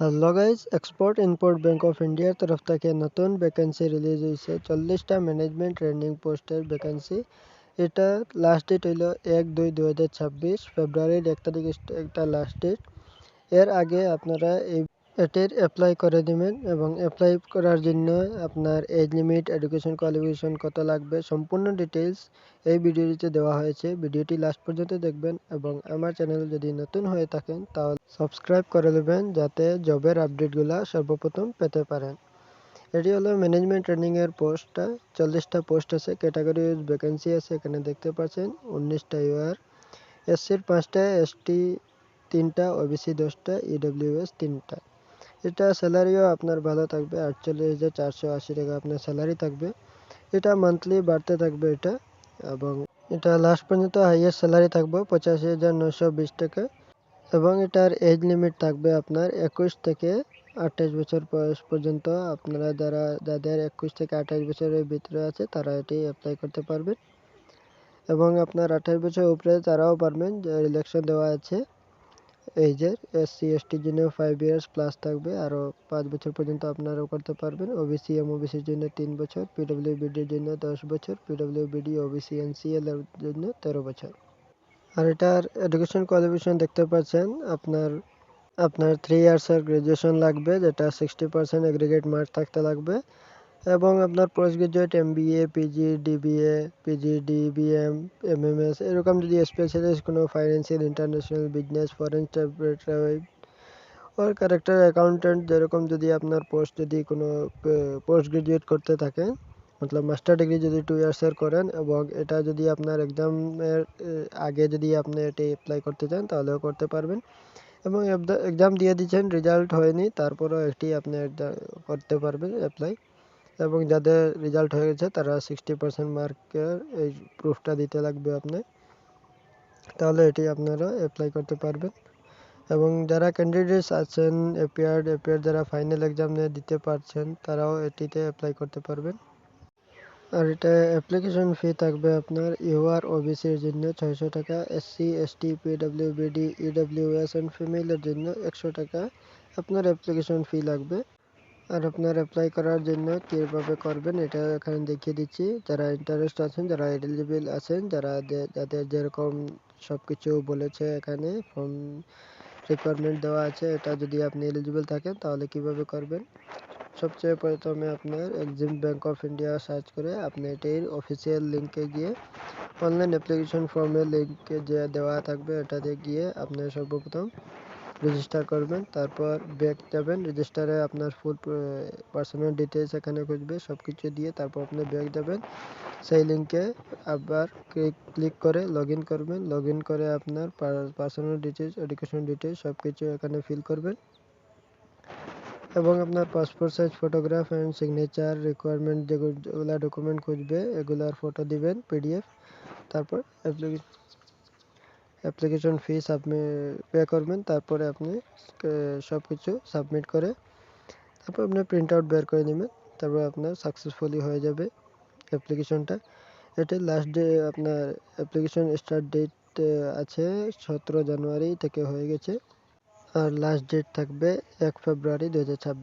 Hello guys, export import bank of ইন্ডিয়ার তরফ থেকে নতুন ভ্যাকেন্সি রিলিজ হয়েছে। 40টা ম্যানেজমেন্ট ট্রেনিং পোস্টের ভ্যাকেন্সি। এটা লাস্ট ডেট হইল 1/2/2026, ফেব্রুয়ারির 1 তারিখ একটা লাস্ট ডেট। এর আগে আপনারা এটির অ্যাপ্লাই করে দিবেন এবং অ্যাপ্লাই করার জন্য আপনার এজ লিমিট, এডুকেশন কোয়ালিফিকেশন কত লাগবে সম্পূর্ণ ডিটেইলস এই ভিডিওটিতে দেওয়া হয়েছে। ভিডিওটি লাস্ট পর্যন্ত দেখবেন এবং আমার চ্যানেল যদি নতুন হয়ে থাকেন তাহলে সাবস্ক্রাইব করে দেবেন যাতে জবের আপডেটগুলো সর্বপ্রথম পেতে পারেন। এটি হলো ম্যানেজমেন্ট ট্রেনিংয়ের পোস্টটা। 40টা পোস্ট আছে, ক্যাটাগরি ভ্যাকেন্সি আছে এখানে দেখতে পাচ্ছেন। 19টা ইউআর, এসসির 5টা, এসটি 3টা, ওবিসি 10টা, ইডব্লিউএস 3টা। এটা স্যালারিও আপনার ভালো থাকবে, 48,480 টাকা আপনার স্যালারি থাকবে। এটা মান্থলি বাড়তে থাকবে এটা, এবং এটা লাস্ট পর্যন্ত হাইয়েস্ট স্যালারি থাকবে 85,920 টাকা। এবং এটার এজ লিমিট থাকবে আপনার 21 থেকে 28 বছর বয়স পর্যন্ত। আপনারা যাদের 21 থেকে 28 বছরের ভিতরে আছে তারা এটি অ্যাপ্লাই করতে পারবেন, এবং আপনার 28 বছর উপরে তারাও পারবেন। যে রিল্যাক্সেশন দেওয়া আছে এজের, এসসি এসটির জন্য 5 ইয়ার্স প্লাস থাকবে, আরও 5 বছর পর্যন্ত আপনারাও করতে পারবেন। ওবিসি ওবিসির জন্য 3 বছর, পিডব্লিউবিডির জন্য 10 বছর, পিডব্লিউবিডি ওবিসি এনসিএল এর জন্য 13 বছর। আর এটার এডুকেশন কোয়ালিফিকেশন দেখতে পাচ্ছেন আপনার 3 ইয়ার্সের গ্রাজুয়েশন লাগবে, যেটা 60% এগ্রিগেট মার্ক থাকতে লাগবে। এবং আপনার post graduate MBA, PG, DBA, PG, DBM, MMS এরকম যদি স্পেশালিস্ট কোনো financial, international business, foreign trade or ক্যারেক্টার অ্যাকাউন্টেন্ট যেরকম যদি আপনার পোস্ট যদি কোনো পোস্ট গ্রাজুয়েট করতে থাকেন, মতলব মাস্টার ডিগ্রি যদি 2 ইয়ার্সের করেন, এবং এটা যদি আপনার এক্সামের আগে যদি আপনি এটি অ্যাপ্লাই করতে চান তাহলেও করতে পারবেন। এবং এক্সাম দিয়ে দিচ্ছেন, রেজাল্ট হয়নি, তারপরেও এটি আপনি করতে পারবেন অ্যাপ্লাই। এবং যাদের রেজাল্ট হয়ে গেছে তারা 60% মার্কের এই প্রুফটা দিতে লাগবে আপনি, তাহলে এটি আপনারা অ্যাপ্লাই করতে পারবেন। এবং যারা ক্যান্ডিডেটস আছেন এপিয়ার যারা ফাইনাল এক্সাম দিতে পারছেন তারাও এটিতে অ্যাপ্লাই করতে পারবেন। আর এটা অ্যাপ্লিকেশন ফি থাকবে আপনার ইউআর ওবিসির জন্য 600 টাকা, এসসি এসটি পিডব্লিউবিডি ইডব্লিউএস অ্যান্ড ফিমেলের জন্য 100 টাকা আপনার অ্যাপ্লিকেশন ফি লাগবে। আর আপনার অ্যাপ্লাই করার জন্য কীভাবে করবেন এটা এখানে দেখিয়ে দিচ্ছি। যারা ইন্টারেস্ট আছেন, যারা এলিজিবল আছেন, যাদের যেরকম সব কিছু বলেছে এখানে ফর্ম রিকোয়ারমেন্ট দেওয়া আছে, এটা যদি আপনি এলিজিবল থাকেন তাহলে কিভাবে করবেন। সবচেয়ে প্রথমে আপনার Exim bank of India search করে আপনি এটির অফিসিয়াল লিঙ্কে গিয়ে অনলাইন অ্যাপ্লিকেশন ফর্মের লিঙ্কে যে দেওয়া থাকবে এটাতে গিয়ে আপনি সর্বপ্রথম রেজিস্টার করবেন। তারপর ব্যাক যাবেন, রেজিস্টারে আপনার ফুল পার্সোনাল ডিটেলস এখানে খুঁজবে, সব কিছু দিয়ে তারপর আপনি ব্যাক যাবেন। সেই লিঙ্কে আবার ক্লিক করে লগ ইন করবেন। লগ ইন করে আপনার পার্সোনাল ডিটেলস, এডুকেশন ডিটেলস সব কিছু এখানে ফিল করবেন, এবং আপনার passport size photograph and signature requirement যেগুলো ডকুমেন্ট খুঁজবে এগুলার ফটো দিবেন পিডিএফ। তারপর অ্যাপ্লিকেশন ফি পে করবেন। তারপরে আপনি সব কিছু সাবমিট করে তারপর আপনি প্রিন্ট আউট বের করে নেবেন। তারপর আপনার সাকসেসফুলি হয়ে যাবে অ্যাপ্লিকেশনটা। এটার লাস্ট ডে আপনার অ্যাপ্লিকেশন স্টার্ট ডেট আছে 17 জানুয়ারি থেকে হয়ে গেছে, আর লাস্ট ডেট থাকবে 1 ফেব্রুয়ারি 2026।